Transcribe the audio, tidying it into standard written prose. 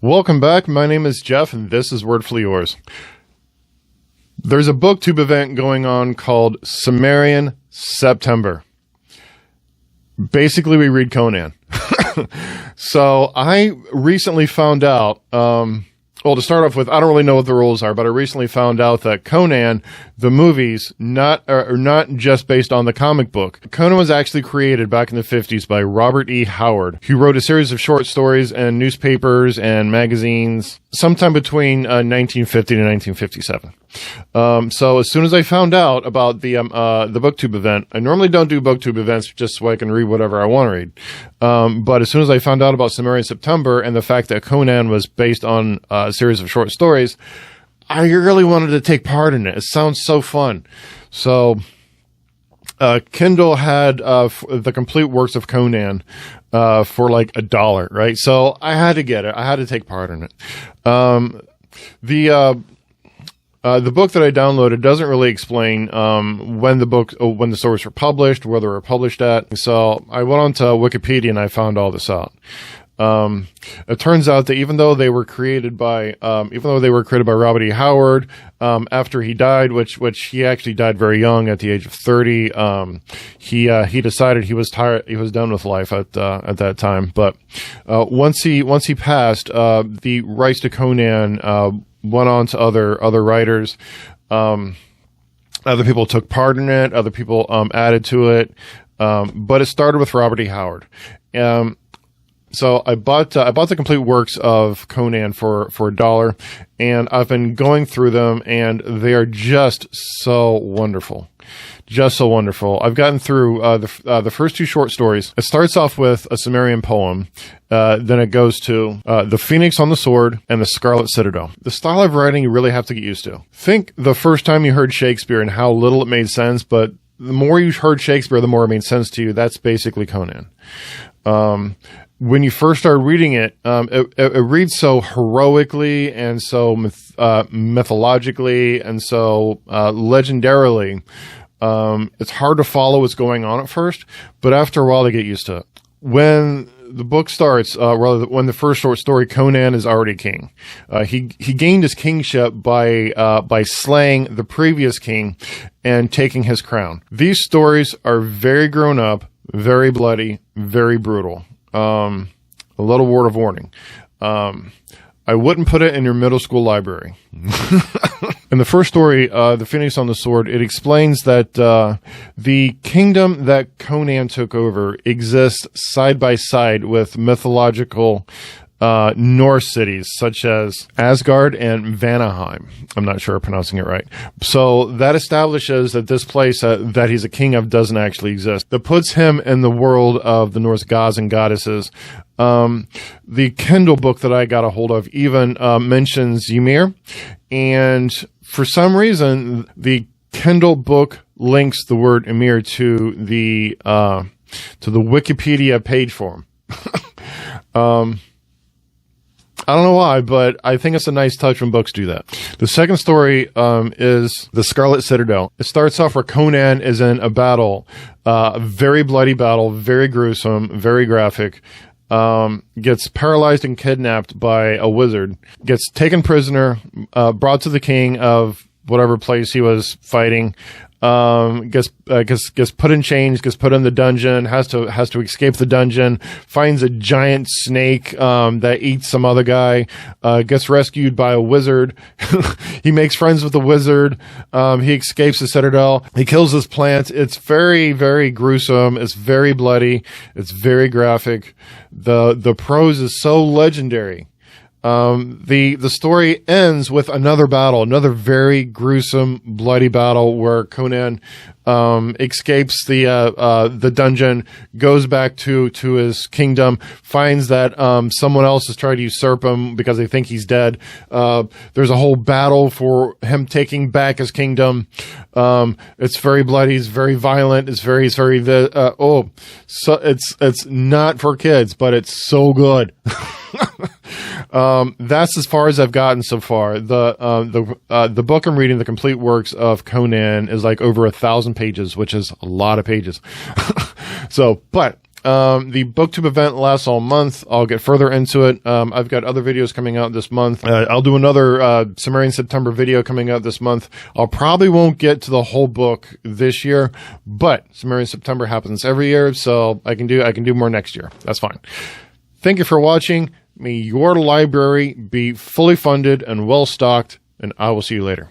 Welcome back. My name is Jeff, and this is Word for Yours. There's a BookTube event going on called Cimmerian September. Basically, we read Conan. So I recently found out, well, to start off with, I don't really know what the rules are, but I recently found out that Conan, the movies, are not just based on the comic book. Conan was actually created back in the 50s by Robert E. Howard, who wrote a series of short stories and newspapers and magazines sometime between 1950 to 1957. So as soon as I found out about the BookTube event, I normally don't do BookTube events just so I can read whatever I want to read. But as soon as I found out about Cimmerian September and the fact that Conan was based on a series of short stories, I really wanted to take part in it. It sounds so fun. So Kindle had the complete works of Conan for like $1, right? So I had to get it. I had to take part in it. The book that I downloaded doesn't really explain when the stories were published, where they were published at. So I went on to Wikipedia and I found all this out. It turns out that even though they were created by Robert E. Howard, after he died, which he actually died very young at the age of 30, he decided he was tired, he was done with life at that time. But once he passed, the rights to Conan went on to other writers. Other people took part in it. Other people added to it. But it started with Robert E. Howard. So I bought the complete works of Conan for $1, and I've been going through them, and they are just so wonderful. Just so wonderful. I've gotten through the first two short stories. It starts off with a Cimmerian poem. Then it goes to The Phoenix on the Sword and The Scarlet Citadel. The style of writing you really have to get used to. Think the first time you heard Shakespeare and how little it made sense, but the more you heard Shakespeare, the more it made sense to you. That's basically Conan. When you first start reading it, it reads so heroically and so mythologically and so legendarily. It's hard to follow what's going on at first, but after a while, they get used to it. When the book starts, when the first short story, Conan is already king. He gained his kingship by slaying the previous king and taking his crown. These stories are very grown up, very bloody, very brutal. A little word of warning. I wouldn't put it in your middle school library. In the first story, The Phoenix on the Sword, it explains that the kingdom that Conan took over exists side by side with mythological Norse cities such as Asgard and Vanaheim. I'm not sure I'm pronouncing it right. So that establishes that this place that he's a king of doesn't actually exist. That puts him in the world of the Norse gods and goddesses. The Kindle book that I got a hold of even mentions Ymir, and for some reason the Kindle book links the word Ymir to the Wikipedia page form. I don't know why, but I think it's a nice touch when books do that. The second story is The Scarlet Citadel. It starts off where Conan is in a battle, a very bloody battle, very gruesome, very graphic. Gets paralyzed and kidnapped by a wizard, gets taken prisoner, brought to the king of whatever place he was fighting, gets put in chains, gets put in the dungeon, has to escape the dungeon, finds a giant snake that eats some other guy, gets rescued by a wizard. He makes friends with the wizard. He escapes the citadel. He kills this plant. It's very, very gruesome. It's very bloody. It's very graphic. The prose is so legendary. The story ends with another battle, another very gruesome, bloody battle where Conan escapes the dungeon, goes back to his kingdom, finds that someone else is trying to usurp him because they think he's dead. There's a whole battle for him taking back his kingdom. It's very bloody, it's very violent, it's not for kids, but it's so good. That's as far as I've gotten so far. The book I'm reading, The Complete Works of Conan, is like over 1,000 pages, which is a lot of pages. So, but The BookTube event lasts all month. I'll get further into it. I've got other videos coming out this month. I'll do another Cimmerian September video coming out this month. I'll probably won't get to the whole book this year, but Cimmerian September happens every year, so I can do more next year. That's fine. Thank you for watching. May your library be fully funded and well stocked, and I will see you later.